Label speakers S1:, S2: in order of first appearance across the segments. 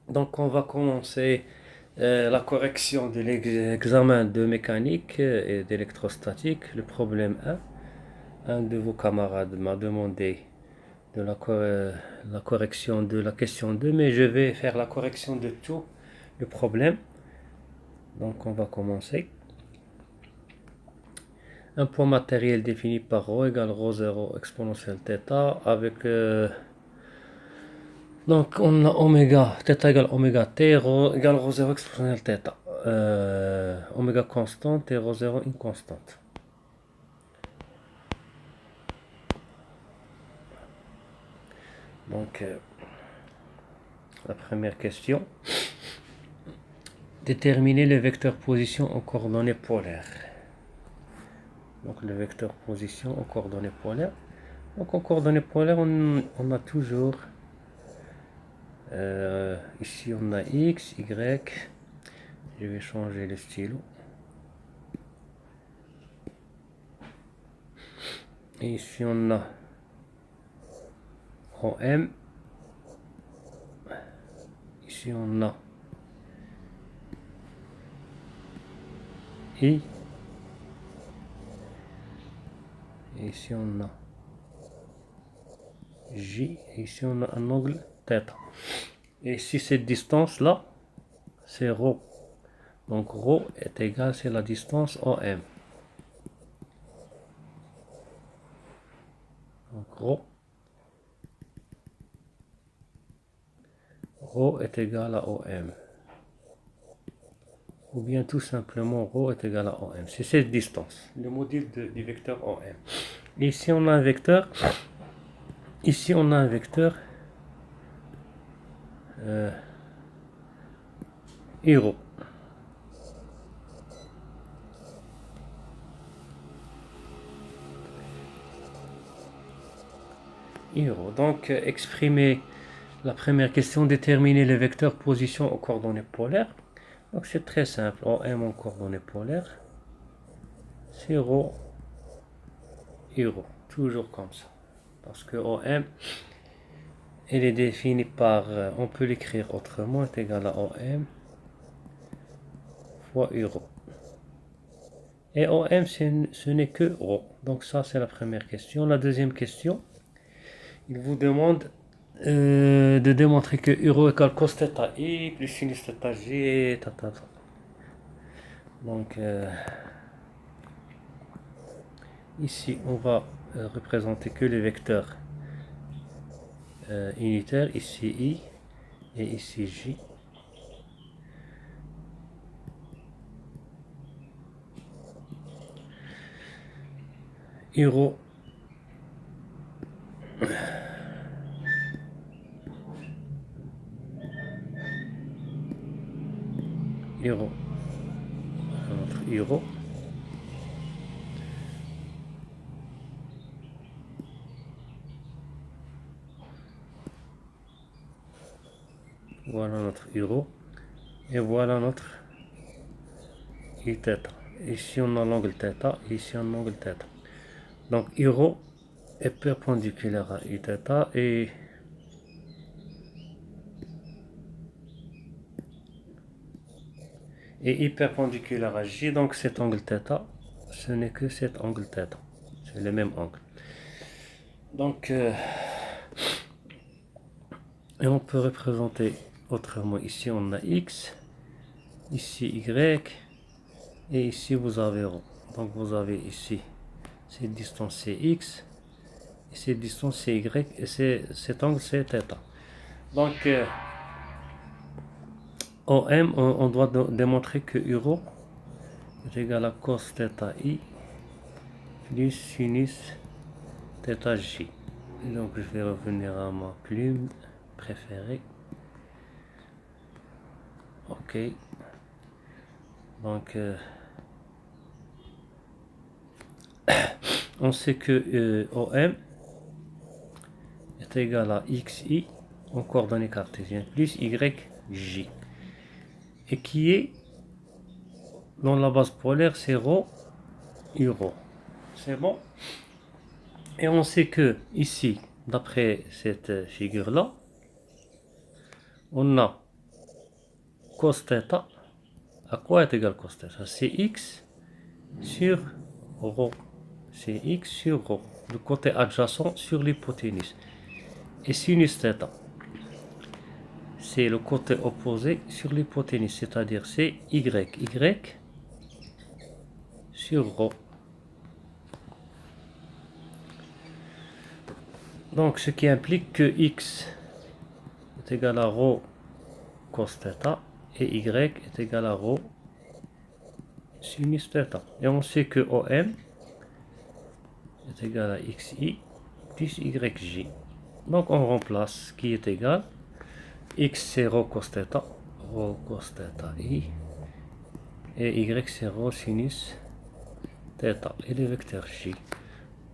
S1: Donc on va commencer la correction de l'examen de mécanique et d'électrostatique, le problème 1. Un de vos camarades m'a demandé de la correction de la question 2, mais je vais faire la correction de tout le problème. Donc on va commencer. Un point matériel défini par ρ égale ρ0 exponentielle θ avec donc on a oméga, θ égale oméga t, ρ égale ρ0 exponentielle θ. Oméga constante et ρ0 une constante. Donc la première question. Déterminer le vecteur position en coordonnées polaires. Donc le vecteur position en coordonnées polaires. Donc en coordonnées polaires, on a toujours ici on a x, y. Je vais changer le stylo. Et ici on a OM. Ici on a I. Et ici on a J. Et ici on a un angle θ. Et ici cette distance là, c'est ρ. Donc ρ est égal, c'est la distance OM. Donc ρ est égal à OM. Ou bien tout simplement ρ est égal à OM. C'est cette distance, le module du vecteur OM. Et ici on a un vecteur. Ici on a un vecteur ρ. Donc exprimer la première question, déterminer le vecteur position aux coordonnées polaires. Donc c'est très simple. OM en coordonnées polaires, c'est ρ, ρ. Toujours comme ça. Parce que OM, elle est définie par, on peut l'écrire autrement, est égal à OM fois ρ. Et OM, ce n'est que ρ. Donc ça, c'est la première question. La deuxième question, il vous demande de démontrer que ρ égale cos θ i plus sinus θ j, Donc ici, on va représenter que les vecteurs unitaires. Ici i et ici j. ρ ρ notre ρ. Voilà notre ρ. Et voilà notre Iθ. Ici on a l'angle θ, ici on a l'angle θ. Donc ρ est perpendiculaire à Iθ et I perpendiculaire à J. Donc cet angle θ, ce n'est que cet angle θ. C'est le même angle. Donc et on peut représenter autrement. Ici on a x, ici y, et ici vous avez ρ. Donc vous avez ici cette distance c'est x, et cette distance c'est y, et cet angle c'est θ. Donc OM, on doit démontrer que ρ est égal à cos θ i plus sinus θ j. Et donc je vais revenir à ma plume préférée. Ok. Donc on sait que OM est égal à xi en coordonnées cartésiennes plus yj. Et qui est dans la base polaire, c'est ρ, ρ. C'est bon. Et on sait que ici, d'après cette figure-là, on a cos θ. À quoi est égal cos θ? C'est x sur ρ. C'est x sur ρ. Le côté adjacent sur l'hypoténuse. Et sinus θ, c'est le côté opposé sur l'hypoténuse, c'est-à-dire c'est y sur ρ. Donc ce qui implique que x est égal à ρ cos θ et y est égal à ρ sinus θ. Et on sait que OM est égal à xi plus yj. Donc on remplace qui est égal. X c'est ρ cos θ I, et y c'est ρ sinus θ, et le vecteur j.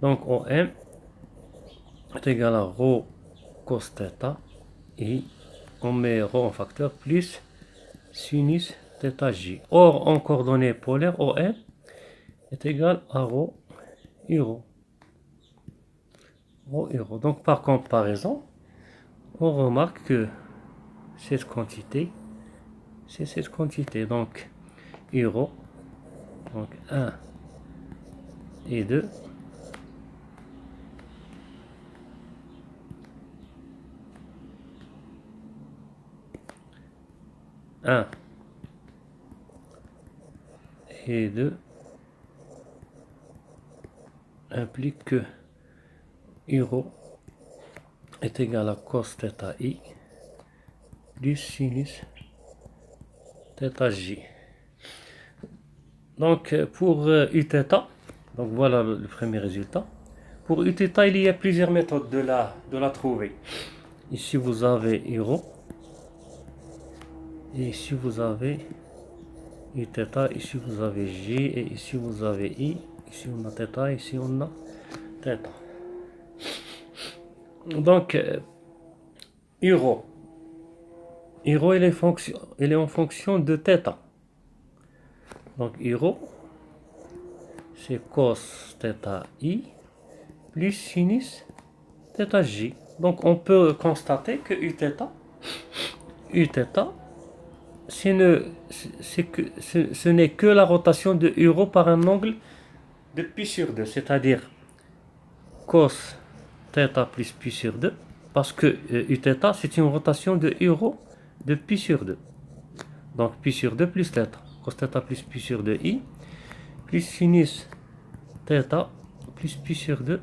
S1: Donc OM est égal à ρ cos θ I, on met ρ en facteur, plus sinus θj. Or en coordonnées polaires, OM est égal à ρ I ρ. Donc par comparaison, on remarque que cette quantité, c'est cette quantité. Donc I ρ, donc 1 et 2. Un et 2 implique que I ρ est égal à cos θi du sinus θj. Donc pour Uθ, donc voilà le premier résultat. Pour Uθ, il y a plusieurs méthodes de la trouver. Ici vous avez I ρ, et ici vous avez Uθ, ici vous avez J, et ici vous avez I, ici on a θ, ici on a θ. Donc I ρ, il est en fonction de θ. Donc I ρ, c'est cos θi plus sinus θj. Donc on peut constater que Uθ, ce n'est que la rotation de I ρ par un angle de pi sur 2, c'est-à-dire cos θ plus pi sur 2, parce que Uθ c'est une rotation de I ρ de pi sur 2. Donc pi sur 2 plus θ, cos θ plus pi sur 2 I, plus sinus θ plus pi sur 2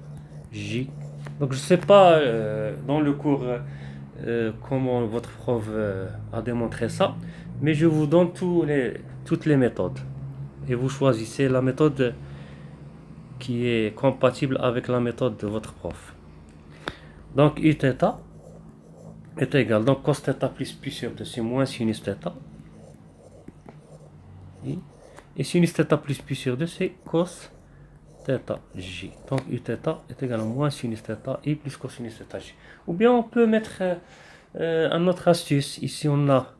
S1: J. Donc je ne sais pas dans le cours comment votre prof a démontré ça, mais je vous donne toutes les méthodes. Et vous choisissez la méthode qui est compatible avec la méthode de votre prof. Donc Uθ est égal, donc cos θ plus pi sur 2, c'est moins sinus θ. Et sinus θ plus pi sur 2, c'est cos θj. Donc Uθ est égal à moins sinus θ I plus cosinus θj. Ou bien on peut mettre un autre astuce. Ici on a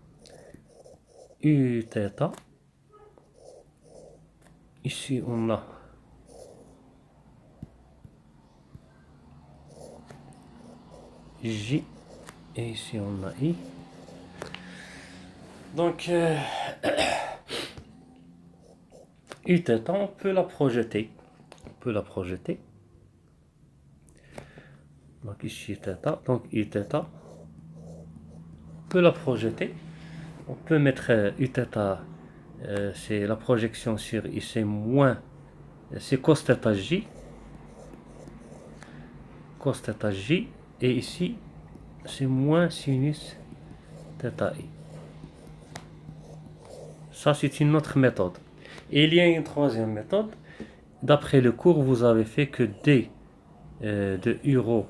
S1: Uθ. Ici on a J. Et ici on a I. Donc Uθ, on peut la projeter. Donc ici θ, donc Uθ, on peut la projeter. On peut mettre Uθ, c'est la projection sur I, c'est moins, c'est cos θj, et ici c'est moins sinus θi. Ça c'est une autre méthode. Et il y a une troisième méthode. D'après le cours, vous avez fait que d de I ρ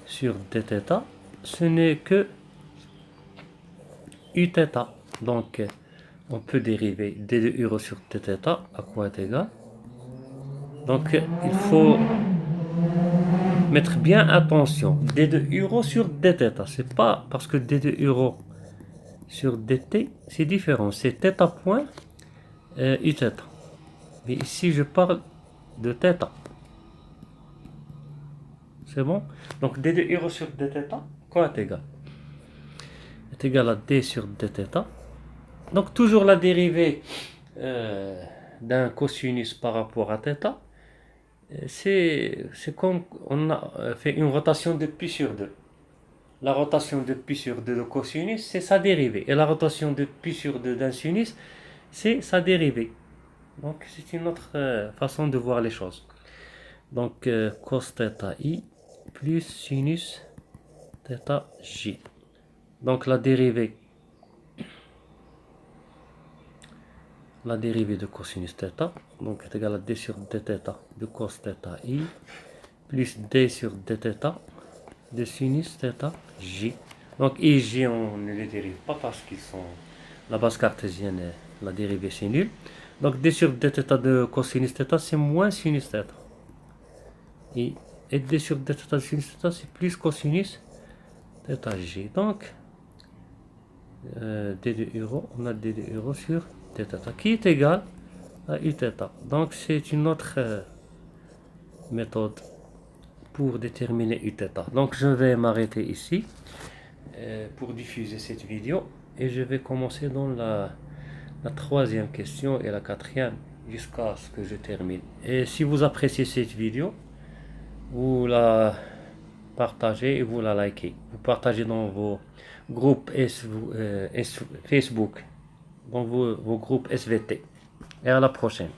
S1: sur dθ, ce n'est que Uθ. Donc on peut dériver d de I ρ sur dθ à quoi est égal. Donc il faut mettre bien attention. d de I ρ sur dθ, c'est pas parce que d de I ρ sur dt c'est différent, c'est θ point Uθ. Mais ici je parle de θ. C'est bon? Donc d de I ρ sur dθ, quoi est égal? Est égal à d sur dθ Donc toujours la dérivée d'un cosinus par rapport à θ, c'est comme on a fait une rotation de pi sur 2. La rotation de pi sur 2 de cosinus, c'est sa dérivée. Et la rotation de pi sur 2 d'un sinus, c'est sa dérivée. Donc c'est une autre façon de voir les choses. Donc cos θ i plus sinus θ j. Donc la dérivée de cosinus θ, donc est égale à d sur dθ de cos θ i plus d sur dθ de sinus θ j. Donc i et j, on ne les dérive pas parce qu'ils sont la base cartésienne, la dérivée c'est nul. Donc d sur dθ de cosinus θ, c'est moins sinus θ. Et d sur dθ de sinus θ, c'est plus cosinus θ j. Donc d de euro, on a d de euro sur dθ qui est égal à uθ. Donc c'est une autre méthode pour déterminer uθ. Donc je vais m'arrêter ici pour diffuser cette vidéo et je vais commencer dans la troisième question et la quatrième jusqu'à ce que je termine. Et si vous appréciez cette vidéo, vous la partagez et vous la likez. Vous partagez dans vos groupes Facebook, dans vos groupes SVT. Et à la prochaine.